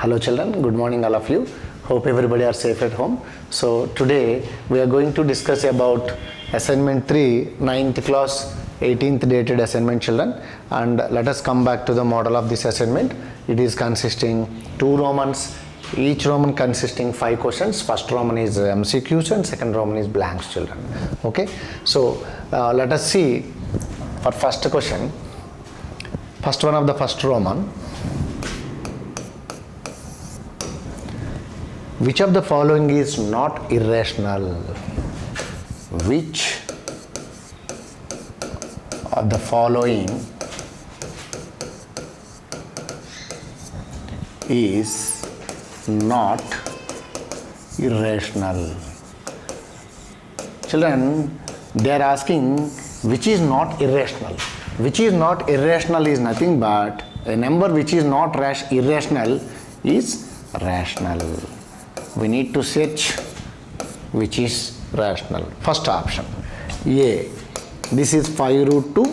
Hello children, good morning all of you. Hope everybody are safe at home. So today we are going to discuss about assignment 3, 9th class, 18th dated assignment children, and let us come back to the model of this assignment. It is consisting 2 Romans, each Roman consisting 5 questions. First Roman is MCQs and second Roman is blanks children. Okay, so let us see for first question. First one of the first Roman. Which of the following is not irrational? Which of the following is not irrational? Children, they are asking which is not irrational. Which is not irrational is nothing but a number which is not irrational is rational. We need to search which is rational. First option A, this is 5 root 2.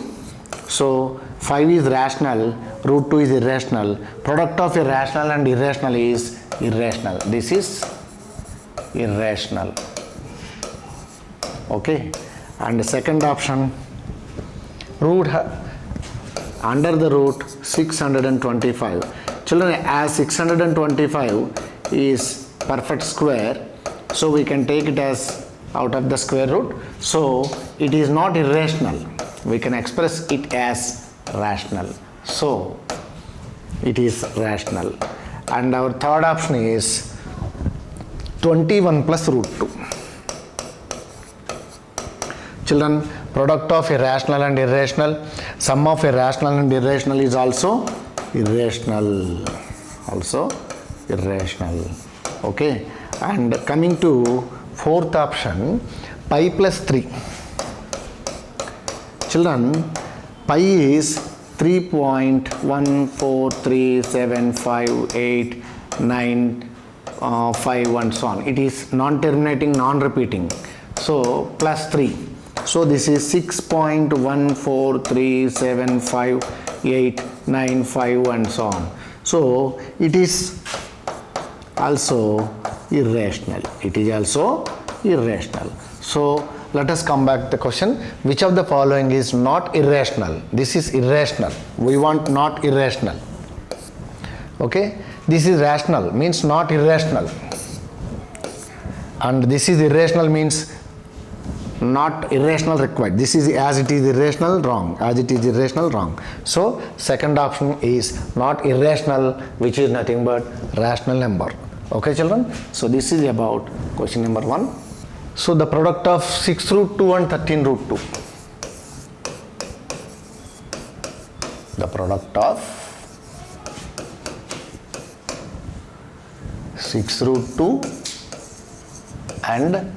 So 5 is rational, root 2 is irrational. Product of irrational and irrational is irrational. This is irrational. Okay, and the second option, root under the root 625. Children, as 625 is perfect square, so we can take it as out of the square root, so it is not irrational. We can express it as rational, so it is rational. And our third option is 21 plus root 2. Children, product of irrational and irrational, sum of irrational and irrational is also irrational. Okay, and coming to fourth option, pi plus 3. Children, pi is 3.1437589 and so on. It is non-terminating, non-repeating. So plus 3. So this is 6.1437589 and so on. So it is also irrational. So let us come back to the question. Which of the following is not irrational? This is irrational. We want not irrational. Okay. This is rational, means not irrational. And this is irrational, means not irrational required. This is as it is irrational, wrong. As it is irrational, wrong. So second option is not irrational, which is nothing but rational number. Okay children, so this is about question number 1. So the product of 6 root 2 and 13 root 2. The product of 6 root 2 and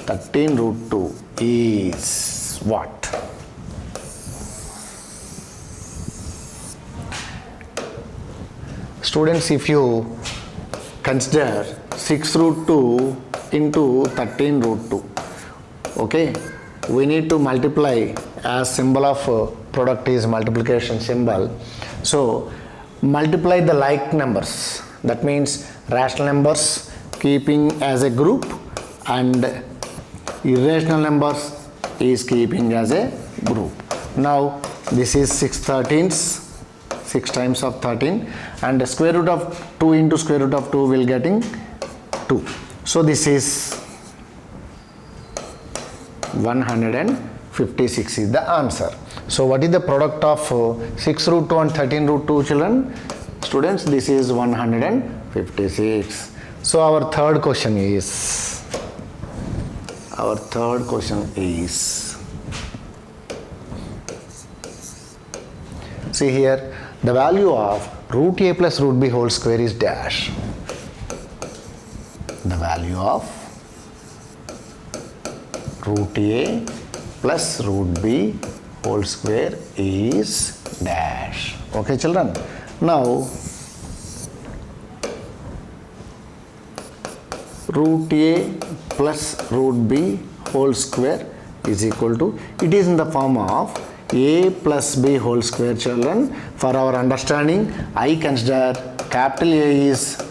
13 root 2 is what? Students, if you consider 6 root 2 into 13 root 2, okay, we need to multiply, as symbol of product is multiplication symbol. So multiply the like numbers, that means rational numbers keeping as a group and irrational numbers is keeping as a group. Now this is 6 13s, 6 times of 13, and the square root of 2 into square root of 2 will getting 2. So this is 156 is the answer. So what is the product of 6 root 2 and 13 root 2 children? Students, this is 156. So our third question is, see here, the value of root a plus root b whole square is dash. The value of root a plus root b whole square is dash. Okay children, now root a plus root b whole square is equal to, it is in the form of a plus b whole square, children. For our understanding, I consider capital A is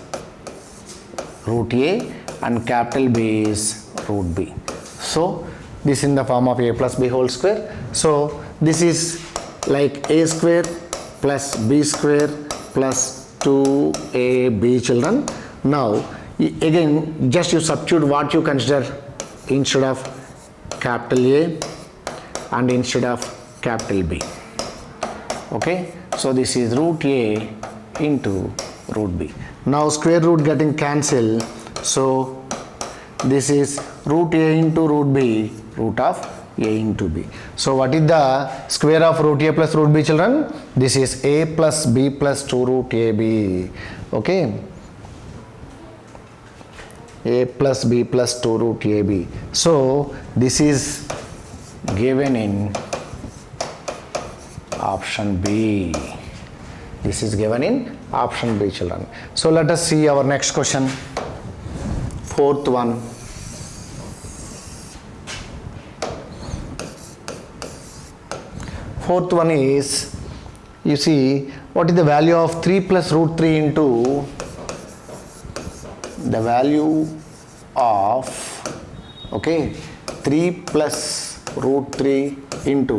root a and capital B is root b. So this in the form of a plus b whole square. So this is like a square plus b square plus 2ab, children. Now again just you substitute what you consider instead of capital A and instead of capital B. Okay, so this is root a into root b. Now square root getting cancelled, so this is root a into root b, root of a into b. So what is the square of root a plus root b, children? This is a plus b plus 2 root ab. Okay, a plus b plus 2 root ab. So this is given in option B. This is given in option B, children. So let us see our next question. Fourth one. Fourth one is, you see, what is the value of 3 plus root 3 into the value of, okay, 3 plus root 3 into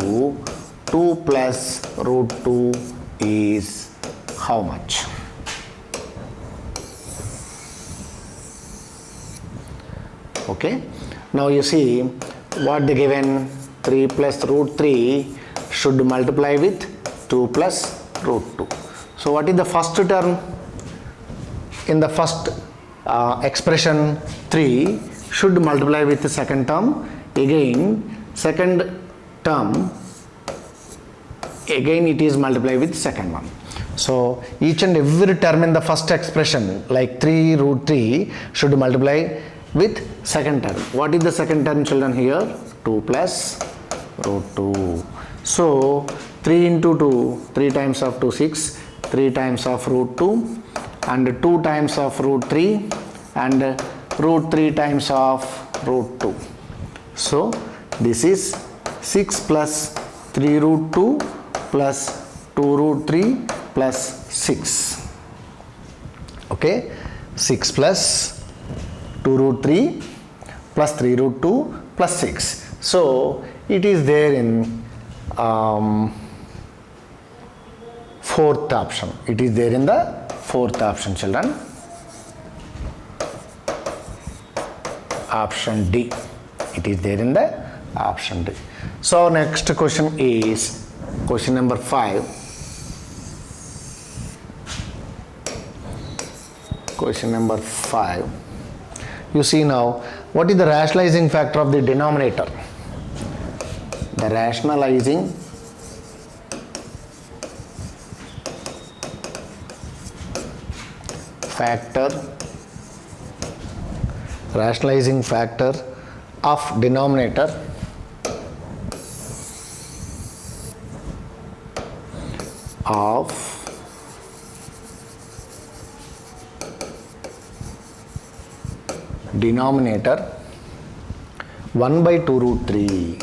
2 plus root 2 is how much? Okay, now you see what they given, 3 plus root 3 should multiply with 2 plus root 2. So what is the first term? In the first expression 3 should multiply with the second term. Again second term, again it is multiplied with second one. So each and every term in the first expression like 3 root 3 should multiply with second term. What is the second term, children, here? 2 plus root 2. So 3 into 2, 3 times of 2 6, 3 times of root 2 and 2 times of root 3 and root 3 times of root 2. So this is 6 plus 3 root 2 plus 2 root 3 plus 6. Okay, 6 plus 2 root 3 plus 3 root 2 plus 6. So it is there in fourth option. It is there in the fourth option, children. Option D. It is there in the option D. So next question is question number 5. Question number 5. You see now, what is the rationalizing factor of the denominator? The rationalizing factor of denominator of denominator 1 by 2 root 3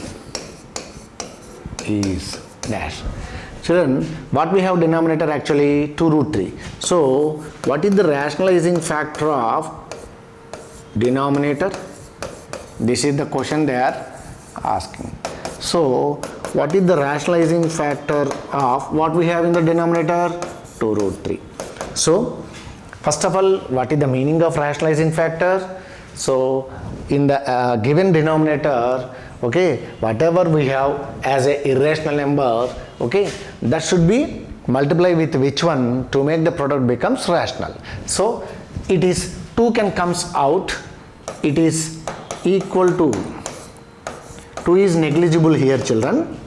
is dash. Children, what we have denominator actually 2 root 3. So what is the rationalizing factor of denominator? This is the question they are asking. So what is the rationalizing factor of what we have in the denominator? 2 root 3. So first of all, what is the meaning of rationalizing factor? So in the given denominator, okay, whatever we have as a irrational number, okay, that should be multiplied with which one to make the product becomes rational. So it is 2 can comes out, it is equal to 2 is negligible here, children.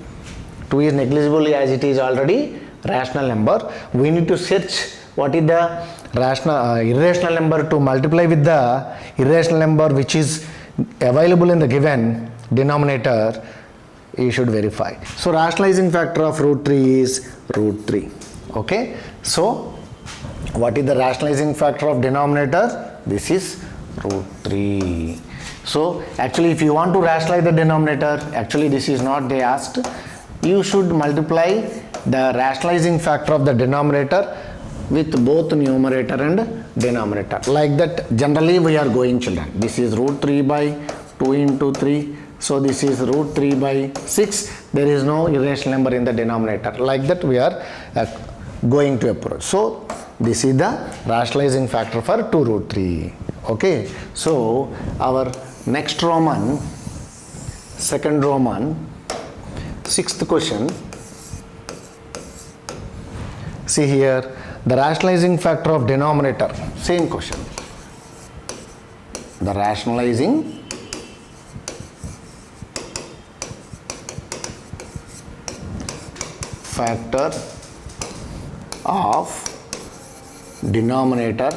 2 is negligible as it is already rational number. We need to search what is the rational irrational number to multiply with the irrational number which is available in the given denominator. You should verify. So rationalizing factor of root 3 is root 3. Okay, so what is the rationalizing factor of denominator? This is root 3. So actually if you want to rationalize the denominator, actually this is not they asked. you should multiply the rationalizing factor of the denominator with both numerator and denominator. Like that generally we are going, children. This is root 3 by 2 into 3. So this is root 3 by 6. There is no irrational number in the denominator. Like that we are going to approach. So this is the rationalizing factor for 2 root 3. Okay. So our next Roman, second Roman, sixth question. See here, the rationalizing factor of denominator. Same question. The rationalizing factor of denominator.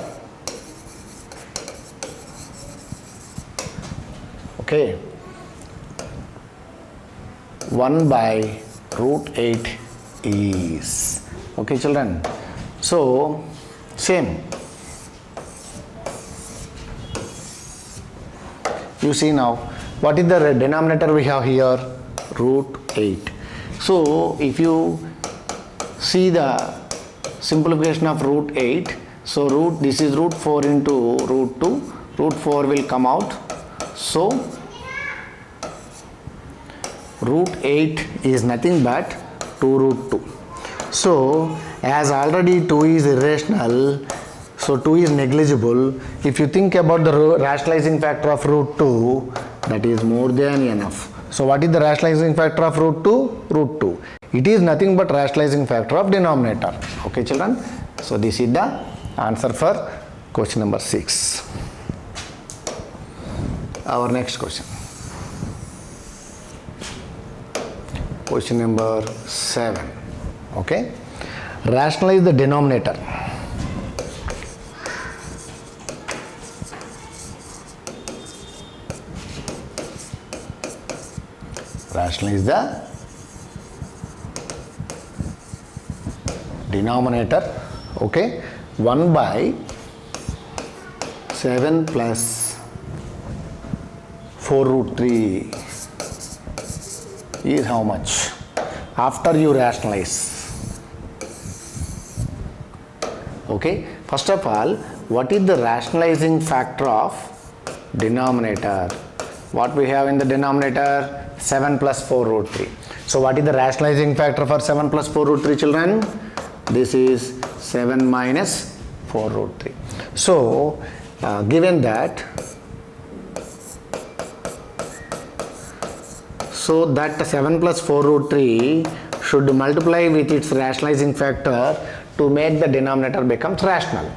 Okay. 1 by root 8 is. Okay, children. So, same. You see now, what is the denominator we have here? Root 8. So, if you see the simplification of root 8, so this is root 4 into root 2, root 4 will come out. So, root 8 is nothing but 2 root 2. So, as already 2 is irrational, so 2 is negligible. If you think about the rationalizing factor of root 2, that is more than enough. So, what is the rationalizing factor of root 2? Root 2. It is nothing but rationalizing factor of denominator. Okay, children. So, this is the answer for question number 6. Our next question. Question number 7. Okay. Rationalize the denominator. Rationalize the denominator. Okay. 1 by 7 plus 4 root 3 is how much? After you rationalize. Okay. First of all, what is the rationalizing factor of denominator? What we have in the denominator? 7 plus 4 root 3. So, what is the rationalizing factor for 7 plus 4 root 3, children? This is 7 minus 4 root 3. So, given that, so that 7 plus 4 root 3 should multiply with its rationalizing factor to make the denominator becomes rational.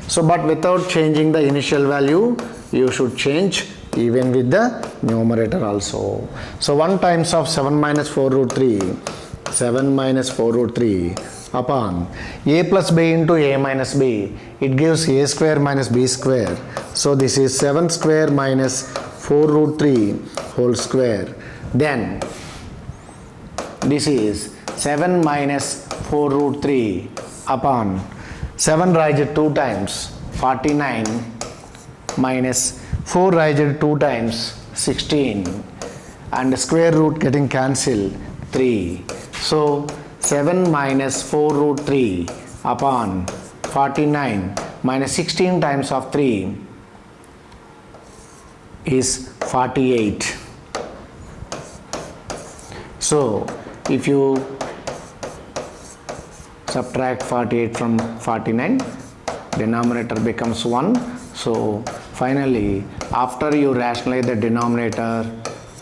So, but without changing the initial value, you should change even with the numerator also. So, 1 times of 7 minus 4 root 3, 7 minus 4 root 3 upon a plus b into a minus b, it gives a square minus b square. So, this is 7 square minus 4 root 3 whole square. Then, this is 7 minus 4 root 3 upon 7 raised 2 times 49 minus 4 raised 2 times 16 and square root getting cancelled 3. So, 7 minus 4 root 3 upon 49 minus 16 times of 3 is 48. So, if you subtract 48 from 49, denominator becomes 1. So, finally, after you rationalize the denominator,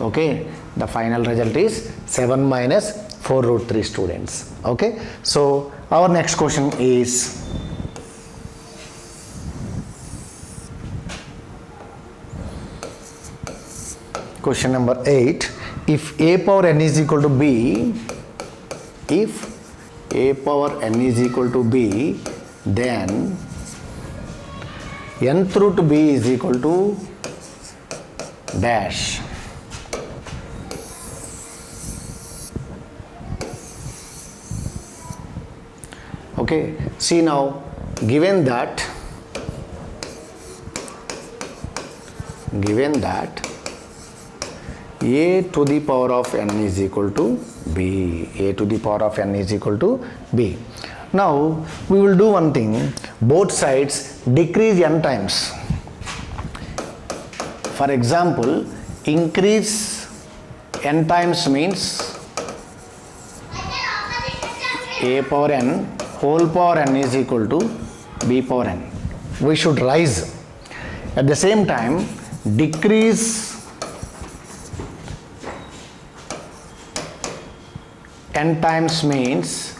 okay, the final result is 7 minus 4 root 3, students. Okay. So, our next question is question number 8. If a power n is equal to b, if a power n is equal to b, then nth root b is equal to dash. Okay, see now, given that a to the power of n is equal to b. A to the power of n is equal to b. Now we will do one thing, both sides decrease n times. For example, increase n times means a power n whole power n is equal to b power n. We should rise. At the same time, decrease n times means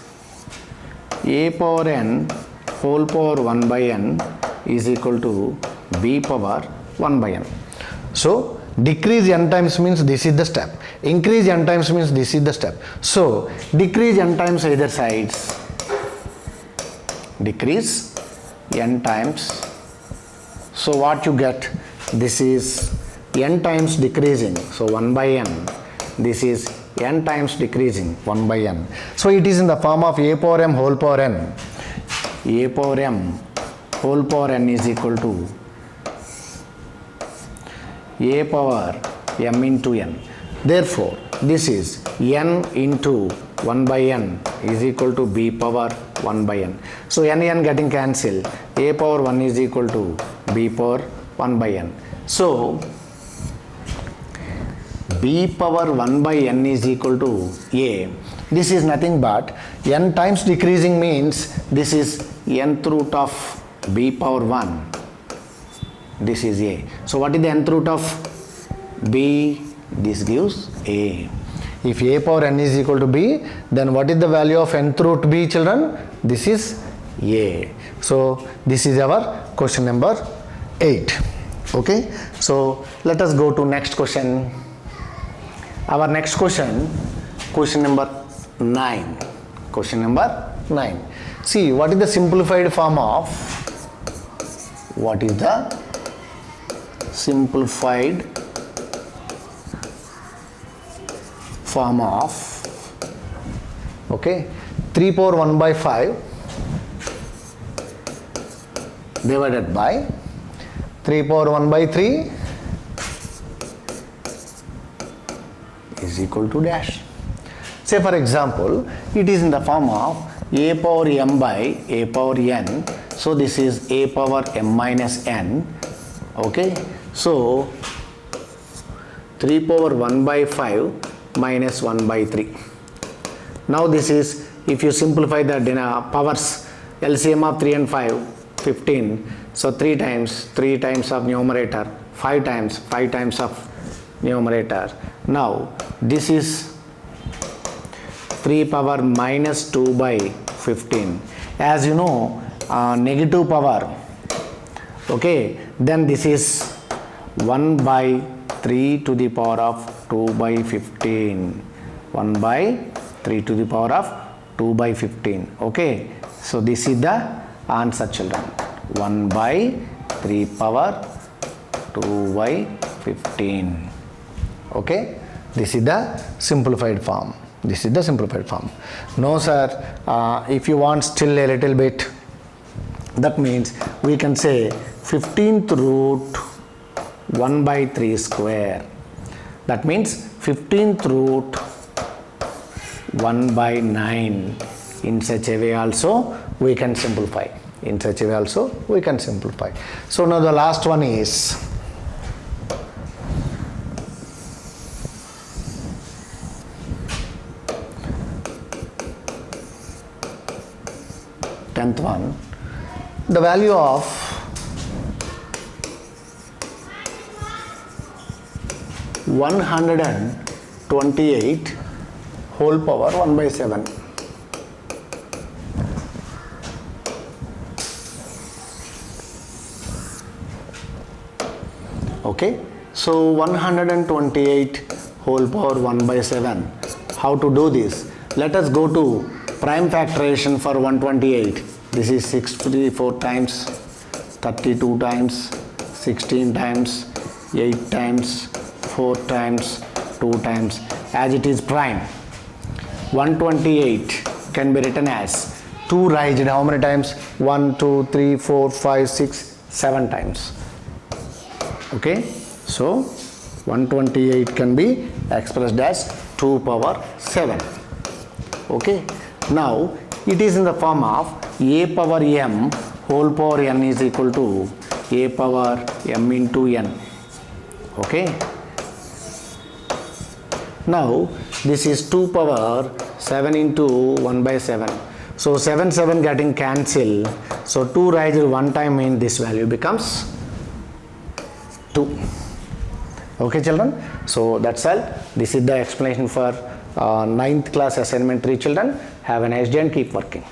a power n whole power 1 by n is equal to b power 1 by n. So decrease n times means this is the step. Increase n times means this is the step. So decrease n times either sides. Decrease n times. So what you get? This is n times decreasing. So 1 by n. This is n times decreasing 1 by n. So it is in the form of a power m whole power n. A power m whole power n is equal to a power m into n. Therefore, this is n into 1 by n is equal to b power 1 by n. So n getting cancelled. A power 1 is equal to b power 1 by n. So b power 1 by n is equal to a. This is nothing but n times decreasing means this is nth root of b power 1. This is a. So what is the nth root of b? This gives a. If a power n is equal to b, then what is the value of nth root b, children? This is a. So this is our question number 8. Okay. So let us go to next question. Our next question, question number 9. Question number 9. See, what is the simplified form of, what is the simplified form of, okay, 3 power 1 by 5 divided by 3 power 1 by 3 is equal to dash. Say for example, it is in the form of a power m by a power n. So this is a power m minus n. Okay. So 3 power 1 by 5 minus 1 by 3. Now this is, if you simplify the powers, LCM of 3 and 5, 15. So 3 times of numerator, 5 times of numerator. Now this is 3 power minus 2 by 15. As you know, negative power, okay, then this is 1 by 3 to the power of 2 by 15. 1 by 3 to the power of 2 by 15. Okay, so this is the answer, children. 1 by 3 power 2 by 15. Okay, this is the simplified form. This is the simplified form. No sir, if you want still a little bit, that means we can say 15th root 1 by 3 square. That means 15th root 1 by 9. In such a way also we can simplify. In such a way also we can simplify. So now the last one is 10th one. The value of (128) whole power 1 by 7. Okay, so 128 whole power 1 by 7. How to do this? Let us go to prime factorization for 128. This is 64 times, 32 times, 16 times, 8 times, 4 times, 2 times. As it is prime, 128 can be written as 2 raised how many times? 1, 2, 3, 4, 5, 6, 7 times. Okay, so 128 can be expressed as 2 power 7. Okay, now it is in the form of a power m whole power n is equal to a power m into n. Okay, now this is 2 power 7 into 1 by 7. So 7 getting cancelled. So 2 raised one time in this value becomes 2. Okay children, so that's all. This is the explanation for 9th class assignment 3 children. Have a nice day and keep working.